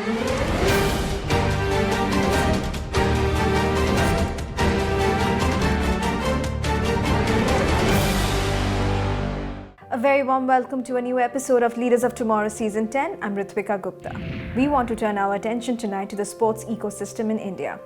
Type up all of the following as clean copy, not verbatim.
A very warm welcome to a new episode of Leaders of Tomorrow Season 10. I'm Ritwika Gupta. We want to turn our attention tonight to the sports ecosystem in India.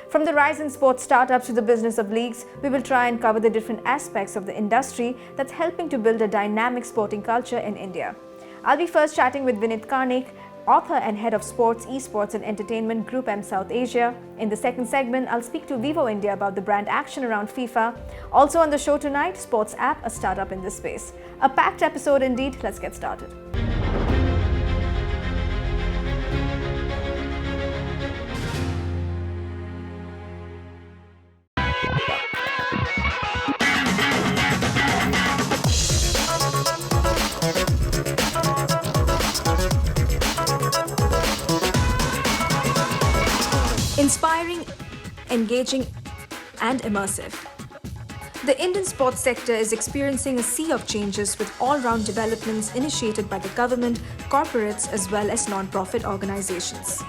From the rise in sports startups to the business of leagues, we will try and cover the different aspects of the industry that's helping to build a dynamic sporting culture in India. I'll be first chatting with Vinit Karnik, author and head of sports, esports and entertainment, GroupM South Asia. In the second segment, I'll speak to Vivo India about the brand action around FIFA. Also on the show tonight, Sportsapp, a startup in this space. A packed episode indeed. Let's get started. Inspiring, engaging and immersive. The Indian sports sector is experiencing a sea of changes with all-round developments initiated by the government, corporates as well as non-profit organizations.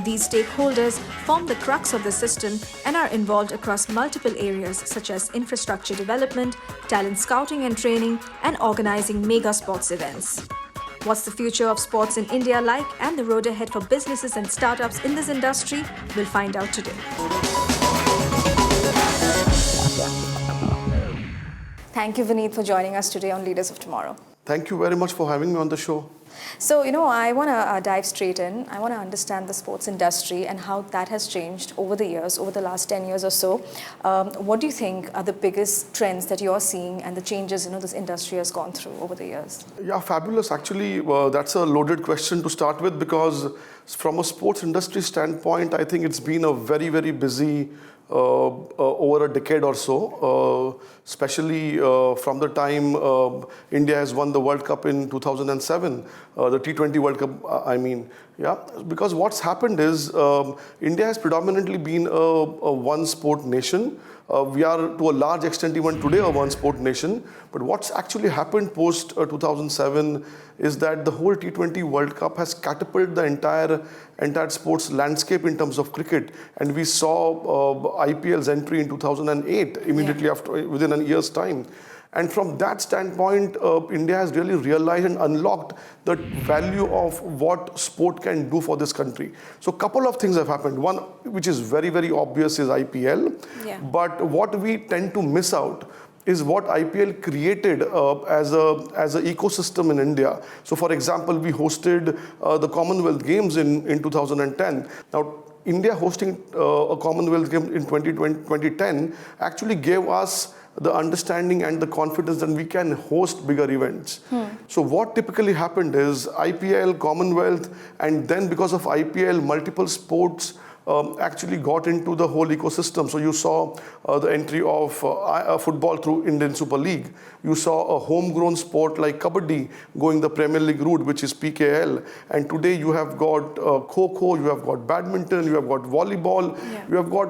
These stakeholders form the crux of the system and are involved across multiple areas such as infrastructure development, talent scouting and training, and organizing mega sports events. What's the future of sports in India like and the road ahead for businesses and startups in this industry? We'll find out today. Thank you, Vinit, for joining us today on Leaders of Tomorrow. Thank you very much for having me on the show. So, I want to dive straight in. I want to understand the sports industry and how that has changed over the years, over the last 10 years or so. What do you think are the biggest trends that you're seeing and the changes this industry has gone through over the years? Yeah, fabulous. Actually, that's a loaded question to start with because from a sports industry standpoint, I think it's been a very, very busy over a decade or so, especially from the time India has won the World Cup in 2007, the T20 World Cup, because what's happened is India has predominantly been a one-sport nation. We are to a large extent even today a one-sport nation, but what's actually happened post 2007 is that the whole T20 World Cup has catapulted the entire sports landscape in terms of cricket, and we saw IPL's entry in 2008 immediately after, within a year's time. And from that standpoint, India has really realized and unlocked the value of what sport can do for this country. So a couple of things have happened. One, which is very, very obvious, is IPL. Yeah. But what we tend to miss out is what IPL created as an ecosystem in India. So for example, we hosted the Commonwealth Games in 2010. Now, India hosting a Commonwealth Games in 2010 actually gave us the understanding and the confidence that we can host bigger events. So what typically happened is IPL, Commonwealth, and then because of IPL, multiple sports actually got into the whole ecosystem. So you saw the entry of football through Indian Super League. You saw a homegrown sport like Kabaddi going the Premier League route, which is PKL. And today you have got Kho-Kho, you have got badminton, you have got volleyball, you have got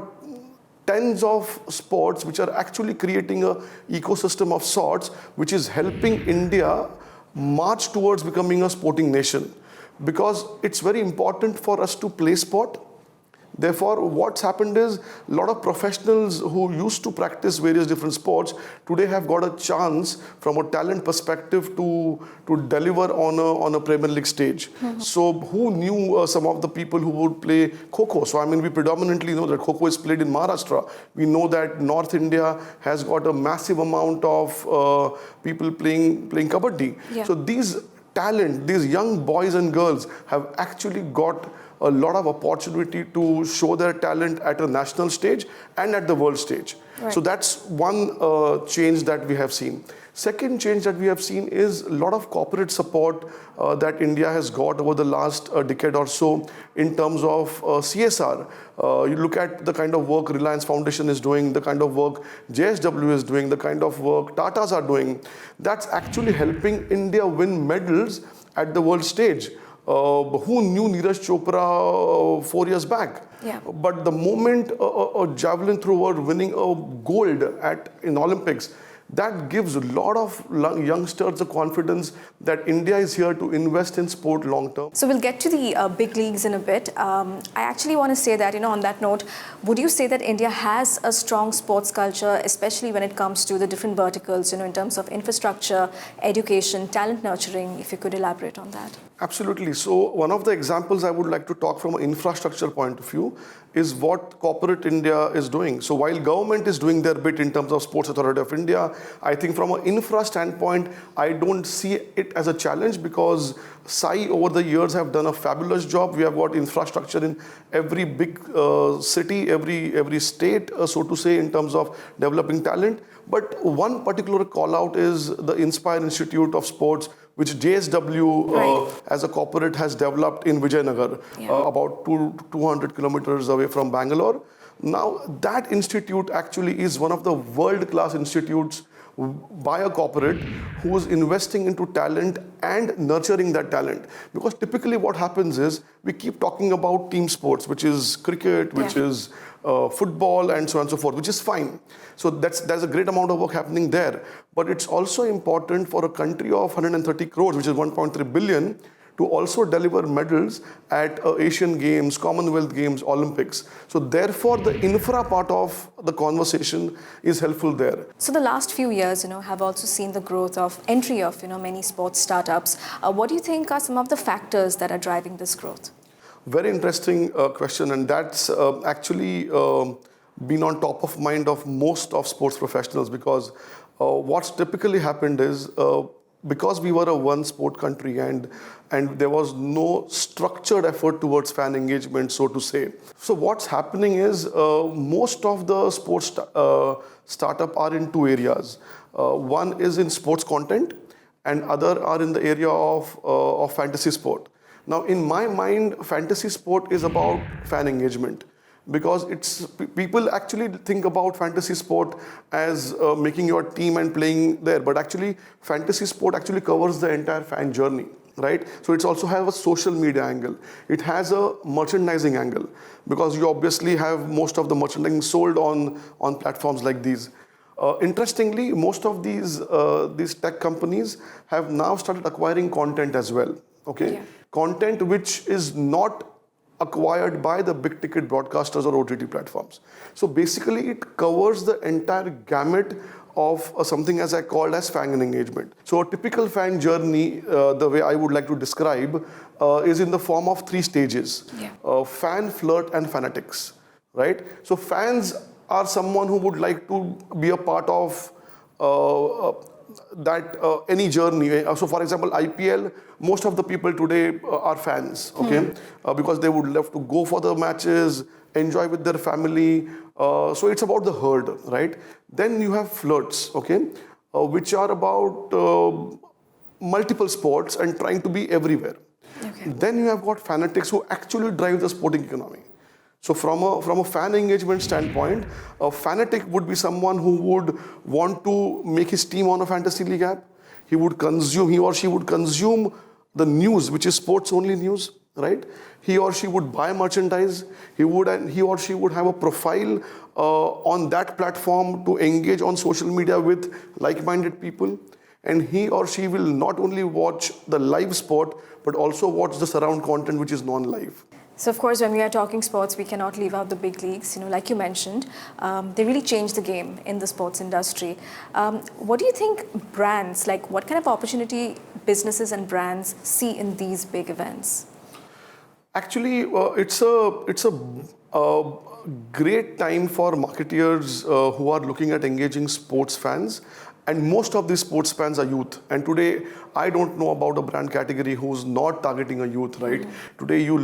tens of sports which are actually creating an ecosystem of sorts, which is helping India march towards becoming a sporting nation. Because it's very important for us to play sport. Therefore, what's happened is a lot of professionals who used to practice various different sports today have got a chance from a talent perspective to deliver on a Premier League stage. So who knew some of the people who would play Kho-Kho? So we predominantly know that Kho-Kho is played in Maharashtra. We know that North India has got a massive amount of people playing Kabaddi. Yeah. So these talent, these young boys and girls have actually got a lot of opportunity to show their talent at a national stage and at the world stage. Right. So that's one change that we have seen. Second change that we have seen is a lot of corporate support that India has got over the last decade or so in terms of CSR. You look at the kind of work Reliance Foundation is doing, the kind of work JSW is doing, the kind of work Tatas are doing. That's actually helping India win medals at the world stage. Who knew Neeraj Chopra 4 years back? Yeah. But the moment a javelin thrower winning a gold in Olympics that gives a lot of youngsters the confidence that India is here to invest in sport long term. So we'll get to the big leagues in a bit. I actually want to say that, on that note, would you say that India has a strong sports culture, especially when it comes to the different verticals, in terms of infrastructure, education, talent nurturing, if you could elaborate on that? Absolutely. So one of the examples I would like to talk from an infrastructure point of view is what corporate India is doing. So while government is doing their bit in terms of Sports Authority of India, I think from an infra standpoint, I don't see it as a challenge because SAI over the years have done a fabulous job. We have got infrastructure in every big city, every state, so to say, in terms of developing talent. But one particular call out is the Inspire Institute of Sports, which JSW as a corporate has developed in Vijayanagar, about 200 kilometers away from Bangalore. Now, that institute actually is one of the world-class institutes by a corporate who is investing into talent and nurturing that talent. Because typically what happens is we keep talking about team sports, which is cricket, which is football, and so on and so forth, which is fine. So there's a great amount of work happening there. But it's also important for a country of 130 crores, which is 1.3 billion, to also deliver medals at Asian Games, Commonwealth Games, Olympics. So therefore, the infra part of the conversation is helpful there. So the last few years, have also seen the growth of entry of, many sports startups. What do you think are some of the factors that are driving this growth? Very interesting question, and that's actually been on top of mind of most of sports professionals because what's typically happened is because we were a one sport country and there was no structured effort towards fan engagement, so to say. So what's happening is most of the sports startup are in two areas. One is in sports content and other are in the area of fantasy sport. Now, in my mind, fantasy sport is about fan engagement because people actually think about fantasy sport as making your team and playing there, but actually fantasy sport actually covers the entire fan journey, right? So it's also have a social media angle. It has a merchandising angle because you obviously have most of the merchandising sold on platforms like these. Interestingly, most of these tech companies have now started acquiring content as well. Okay, content which is not acquired by the big ticket broadcasters or OTT platforms. So basically, it covers the entire gamut of something as I called as fan engagement. So a typical fan journey, the way I would like to describe, is in the form of three stages: fan, flirt, and fanatics. Right. So fans are someone who would like to be a part of any journey. So for example, IPL, most of the people today are fans, okay? Because they would love to go for the matches, enjoy with their family. So it's about the herd, right? Then you have flirts, okay? Which are about multiple sports and trying to be everywhere. Okay. Then you have got fanatics who actually drive the sporting economy. So from a fan engagement standpoint, a fanatic would be someone who would want to make his team on a fantasy league app. He or she would consume the news, which is sports only news, right? He or she would buy merchandise. He or she would have a profile on that platform to engage on social media with like-minded people. And he or she will not only watch the live sport, but also watch the surround content, which is non-live. So of course, when we are talking sports, we cannot leave out the big leagues. Like you mentioned, they really changed the game in the sports industry. What do you think brands, what kind of opportunity businesses and brands see in these big events? Actually, it's a great time for marketeers who are looking at engaging sports fans. And most of these sports fans are youth. And today, I don't know about a brand category who's not targeting a youth, right? Today, you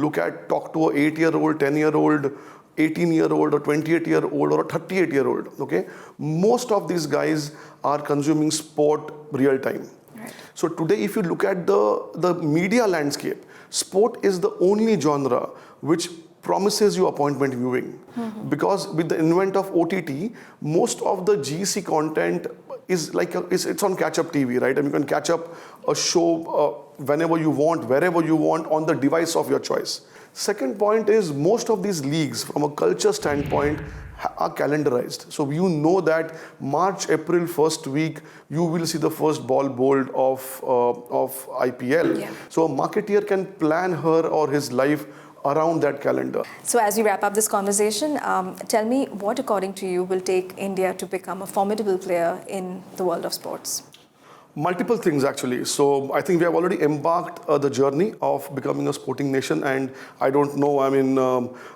talk to an 8-year-old, 10-year-old, 18-year-old, or 28-year-old, or a 38-year-old, okay? Most of these guys are consuming sport real time. Right. So today, if you look at the media landscape, sport is the only genre which promises you appointment viewing. Because with the advent of OTT, most of the GC content is like it's on catch-up TV, right? And you can catch up a show whenever you want, wherever you want, on the device of your choice. Second point is most of these leagues, from a culture standpoint, are calendarized. So you know that March, April, first week, you will see the first ball bowled of IPL. Yeah. So a marketeer can plan her or his life around that calendar. So as we wrap up this conversation, tell me what, according to you, will take India to become a formidable player in the world of sports? Multiple things actually. So I think we have already embarked the journey of becoming a sporting nation, and I don't know, I mean,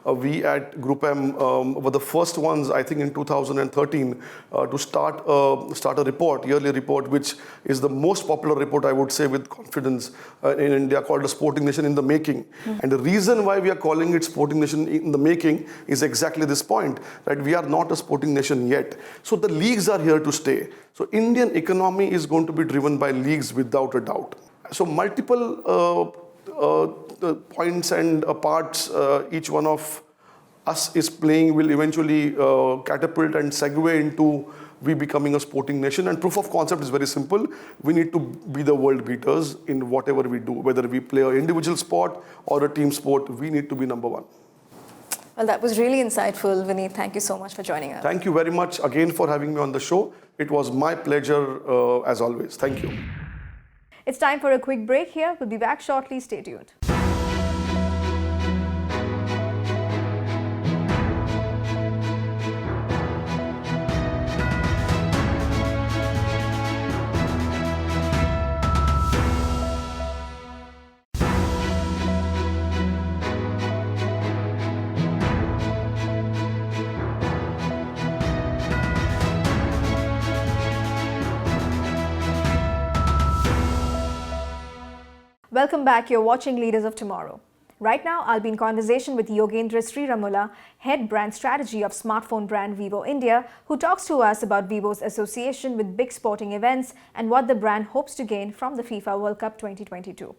we at GroupM were the first ones, I think in 2013, to start a report, yearly report, which is the most popular report, I would say with confidence, in India, called a Sporting Nation in the Making. And the reason why we are calling it Sporting Nation in the Making is exactly this point, that we are not a sporting nation yet. So the leagues are here to stay. So Indian economy is going to be driven by leagues without a doubt. So multiple points and parts each one of us is playing will eventually catapult and segue into we becoming a sporting nation. And proof of concept is very simple. We need to be the world beaters in whatever we do, whether we play an individual sport or a team sport. We need to be number one. Well, that was really insightful, Vinit. Thank you so much for joining us. Thank you very much again for having me on the show. It was my pleasure as always. Thank you. It's time for a quick break here. We'll be back shortly. Stay tuned. Welcome back. You're watching Leaders of Tomorrow. Right now, I'll be in conversation with Yogendra Sriramula, Head Brand Strategy of smartphone brand Vivo India, who talks to us about Vivo's association with big sporting events and what the brand hopes to gain from the FIFA World Cup 2022.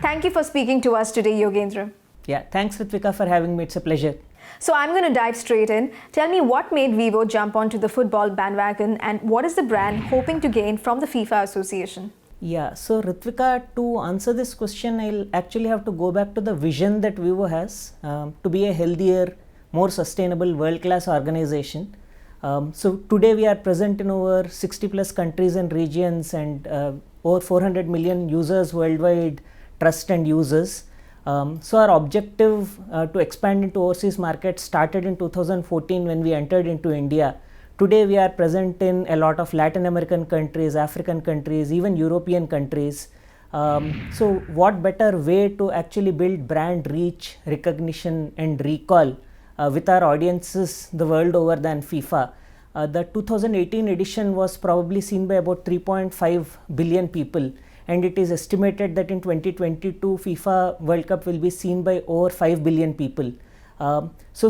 Thank you for speaking to us today, Yogendra. Yeah, thanks Ritwika for having me. It's a pleasure. So I'm going to dive straight in. Tell me what made Vivo jump onto the football bandwagon and what is the brand hoping to gain from the FIFA association? Yeah, so Ritwika, to answer this question, I'll actually have to go back to the vision that Vivo has to be a healthier, more sustainable, world-class organization. So today we are present in over 60 plus countries and regions and over 400 million users worldwide, trust and users. So our objective to expand into overseas markets started in 2014 when we entered into India. Today we are present in a lot of Latin American countries, African countries, even European countries. So what better way to actually build brand reach, recognition and recall with our audiences the world over than FIFA. The 2018 edition was probably seen by about 3.5 billion people. And it is estimated that in 2022 FIFA World Cup will be seen by over 5 billion people. So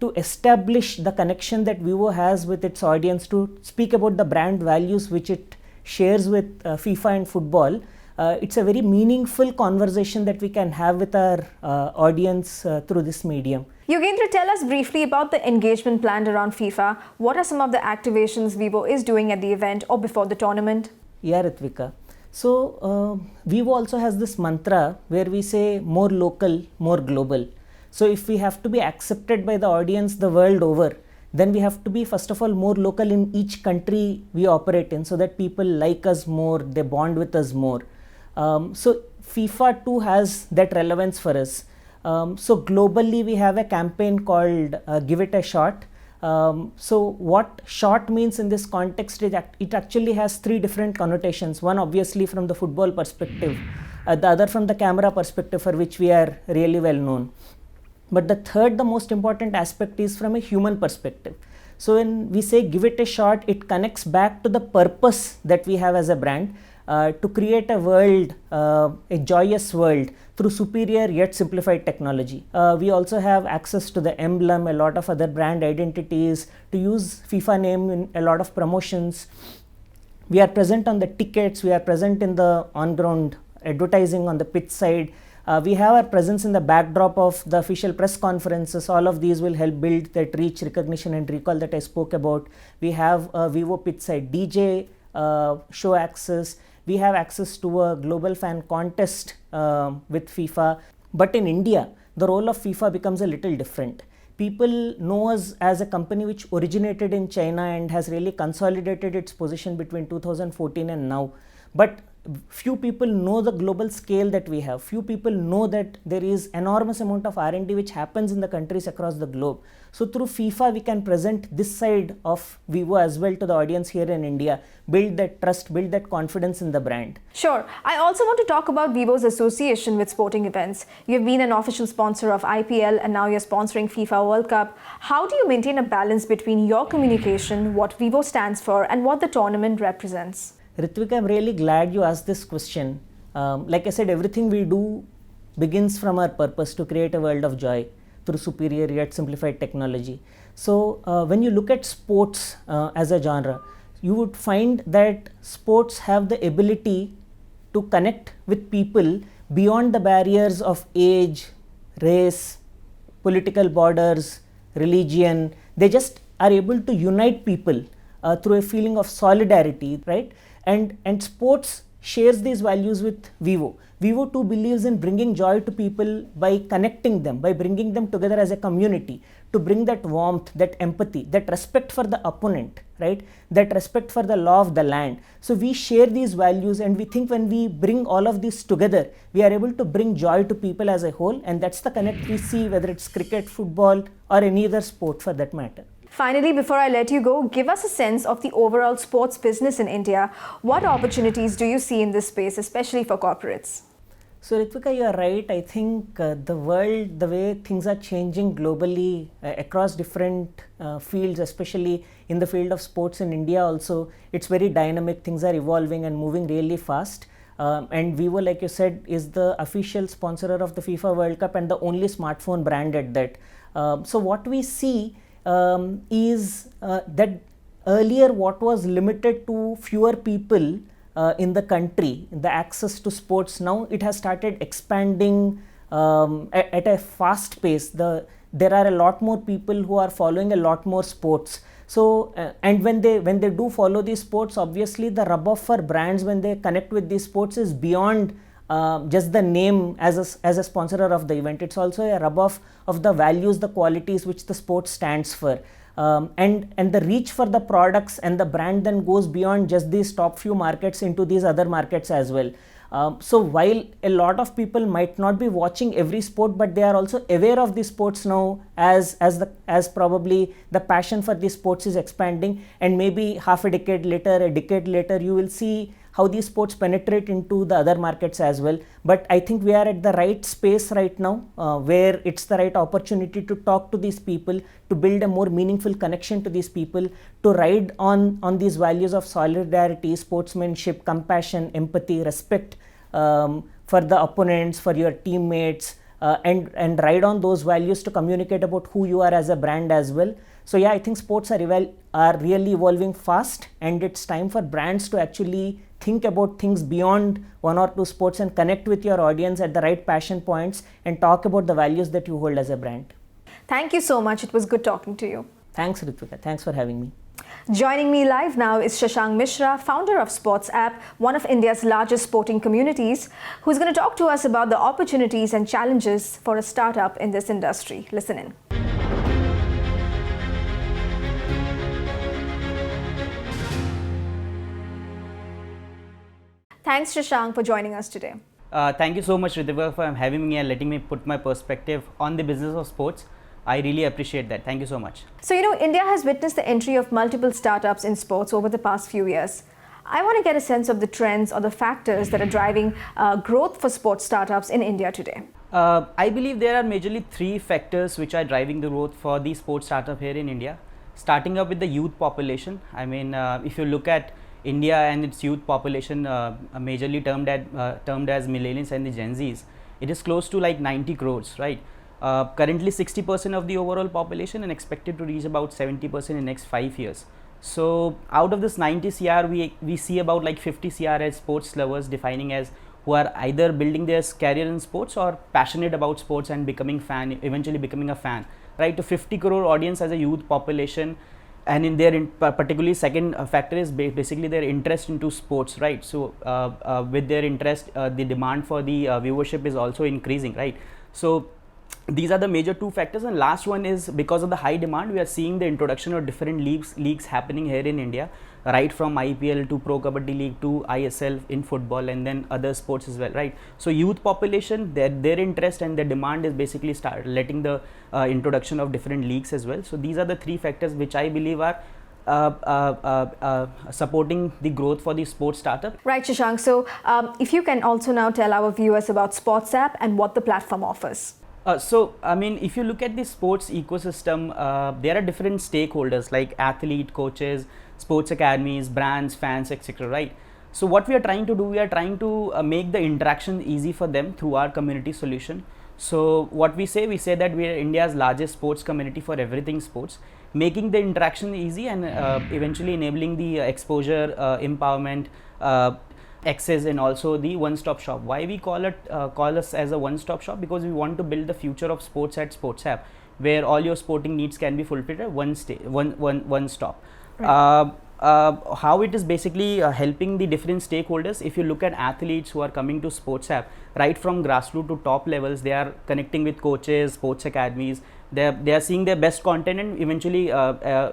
to establish the connection that Vivo has with its audience, to speak about the brand values which it shares with FIFA and football, it's a very meaningful conversation that we can have with our audience through this medium. Yogendra, tell us briefly about the engagement planned around FIFA. What are some of the activations Vivo is doing at the event or before the tournament? Yeah, Ritwika. So Vivo also has this mantra where we say more local, more global. So if we have to be accepted by the audience the world over, then we have to be first of all more local in each country we operate in so that people like us more, they bond with us more. So FIFA too has that relevance for us. So globally we have a campaign called Give It a Shot. So what shot means in this context is it actually has three different connotations. One obviously from the football perspective, the other from the camera perspective, for which we are really well known. But the third, the most important aspect, is from a human perspective. So when we say give it a shot, it connects back to the purpose that we have as a brand. to create a world, a joyous world through superior yet simplified technology. We also have access to the emblem, a lot of other brand identities, to use FIFA name in a lot of promotions. We are present on the tickets, we are present in the on-ground advertising on the pitch side. We have our presence in the backdrop of the official press conferences. All of these will help build that reach, recognition and recall that I spoke about. We have a Vivo pitch side DJ show access. We have access to a global fan contest with FIFA. But in India, the role of FIFA becomes a little different. People know us as a company which originated in China and has really consolidated its position between 2014 and now. But few people know the global scale that we have. Few people know that there is enormous amount of R&D which happens in the countries across the globe. So through FIFA, we can present this side of Vivo as well to the audience here in India, build that trust, build that confidence in the brand. Sure. I also want to talk about Vivo's association with sporting events. You've been an official sponsor of IPL and now you're sponsoring FIFA World Cup. How do you maintain a balance between your communication, what Vivo stands for, and what the tournament represents? Ritwika, I'm really glad you asked this question. Like I said, everything we do begins from our purpose to create a world of joy through superior yet simplified technology. So when you look at sports as a genre, you would find that sports have the ability to connect with people beyond the barriers of age, race, political borders, religion. They just are able to unite people through a feeling of solidarity, right? And sports shares these values with Vivo. Vivo too believes in bringing joy to people by connecting them, by bringing them together as a community, to bring that warmth, that empathy, that respect for the opponent, right? That respect for the law of the land. So we share these values, and we think when we bring all of this together, we are able to bring joy to people as a whole, and that's the connect we see, whether it's cricket, football, or any other sport for that matter. Finally, before I let you go, give us a sense of the overall sports business in India. What opportunities do you see in this space, especially for corporates? So Ritwika, you are right. I think the world, the way things are changing globally across different fields, especially in the field of sports in India also, it's very dynamic. Things are evolving and moving really fast. And Vivo, like you said, is the official sponsor of the FIFA World Cup and the only smartphone brand at that. So what we see is that earlier what was limited to fewer people in the country, the access to sports, now it has started expanding at a fast pace. There are a lot more people who are following a lot more sports. So and when they do follow these sports, obviously the rub off for brands when they connect with these sports is beyond just the name as a sponsor of the event. It's also a rub off of the values, the qualities which the sport stands for. And the reach for the products and the brand then goes beyond just these top few markets into these other markets as well. So while a lot of people might not be watching every sport, but they are also aware of these sports now as probably the passion for these sports is expanding, and maybe half a decade later, you will see how these sports penetrate into the other markets as well. But I think we are at the right space right now where it's the right opportunity to talk to these people, to build a more meaningful connection to these people, to ride on these values of solidarity, sportsmanship, compassion, empathy, respect for the opponents, for your teammates, and ride on those values to communicate about who you are as a brand as well. So yeah, I think sports are really evolving fast, and it's time for brands to actually think about things beyond one or two sports and connect with your audience at the right passion points and talk about the values that you hold as a brand. Thank you so much. It was good talking to you. Thanks, Ritwika. Thanks for having me. Joining me live now is Shashank Mishra, founder of Sportsapp, one of India's largest sporting communities, who's going to talk to us about the opportunities and challenges for a startup in this industry. Listen in. Thanks, Shashank, for joining us today. Thank you so much, Ritwika, for having me and letting me put my perspective on the business of sports. I really appreciate that. Thank you so much. So, India has witnessed the entry of multiple startups in sports over the past few years. I want to get a sense of the trends or the factors that are driving growth for sports startups in India today. I believe there are majorly three factors which are driving the growth for the sports startup here in India. Starting up with the youth population. I mean, if you look at India and its youth population, majorly termed as millennials and the Gen Zs, it is close to like 90 crores, right? Currently 60% of the overall population and expected to reach about 70% in next 5 years. So out of this 90 CR, we see about like 50 CR as sports lovers, defining as who are either building their career in sports or passionate about sports and eventually becoming a fan, right? To 50 crore audience as a youth population, and in their particularly second factor is basically their interest into sports, right? So with their interest, the demand for the viewership is also increasing, right? So these are the major two factors, and last one is because of the high demand, we are seeing the introduction of different leagues happening here in India, right from IPL to Pro Kabaddi League to ISL in football, and then other sports as well, right? So youth population, their interest and their demand is basically start letting the introduction of different leagues as well. So these are the three factors which I believe are supporting the growth for the sports startup. Right, Shashank. So if you can also now tell our viewers about Sportsapp and what the platform offers. So, I mean, if you look at the sports ecosystem, there are different stakeholders like athlete, coaches, sports academies, brands, fans, etc. Right? So, what we are trying to do, we are trying to make the interaction easy for them through our community solution. So, what we say that we are India's largest sports community for everything sports, making the interaction easy and eventually enabling the exposure, empowerment, access, and also the one-stop shop. Why we call us as a one-stop shop? Because we want to build the future of sports at Sportsapp, where all your sporting needs can be fulfilled at one stop. Right. How it is basically helping the different stakeholders. If you look at athletes who are coming to Sportsapp, right from grassroots to top levels, they are connecting with coaches, sports academies. They are seeing their best content and eventually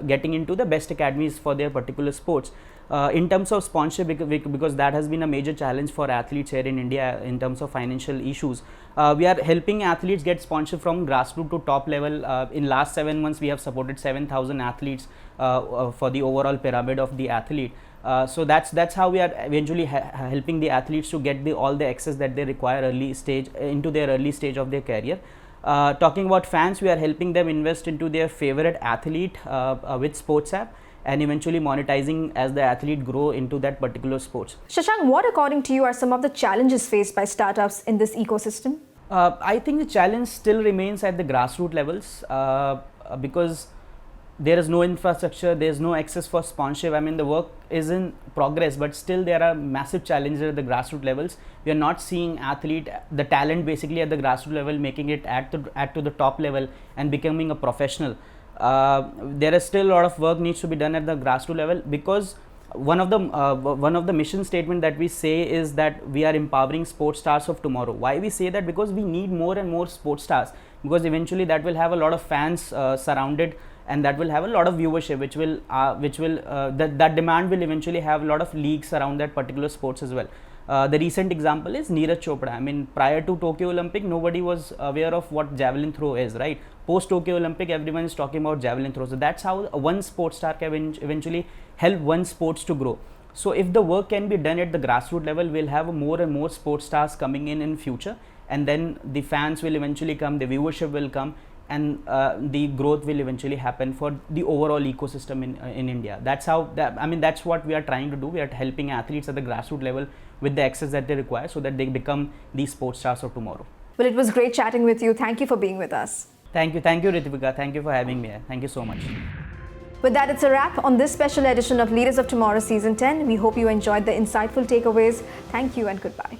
getting into the best academies for their particular sports. In terms of sponsorship, because that has been a major challenge for athletes here in India in terms of financial issues, we are helping athletes get sponsorship from grassroots to top level. In last 7 months, we have supported 7,000 athletes for the overall pyramid of the athlete. So that's how we are eventually helping the athletes to get all the access that they require into their early stage of their career. Talking about fans, we are helping them invest into their favorite athlete with Sportsapp, and eventually monetizing as the athlete grow into that particular sports. Shashank, what according to you are some of the challenges faced by startups in this ecosystem? I think the challenge still remains at the grassroots levels because there is no infrastructure, there is no access for sponsorship. I mean, the work is in progress, but still there are massive challenges at the grassroots levels. We are not seeing the talent basically at the grassroots level, making it at to the top level and becoming a professional. There is still a lot of work needs to be done at the grassroots level, because one of the mission statement that we say is that we are empowering sports stars of tomorrow. Why we say that? Because we need more and more sports stars, because eventually that will have a lot of fans surrounded, and that will have a lot of viewership, that demand will eventually have a lot of leagues around that particular sports as well. The recent example is Neeraj Chopra. I mean, prior to Tokyo Olympic, nobody was aware of what javelin throw is, right? Post Tokyo Olympic, everyone is talking about javelin throw. So that's how one sports star can eventually help one sports to grow. So if the work can be done at the grassroots level, we'll have more and more sports stars coming in future, and then the fans will eventually come, the viewership will come, and the growth will eventually happen for the overall ecosystem in India. That's what we are trying to do. We are helping athletes at the grassroots level with the access that they require, so that they become the sports stars of tomorrow. Well, it was great chatting with you. Thank you for being with us. Thank you Ritwika. Thank you for having me. Thank you so much. With that, it's a wrap on this special edition of Leaders of Tomorrow Season 10. We hope you enjoyed the insightful takeaways. Thank you and goodbye.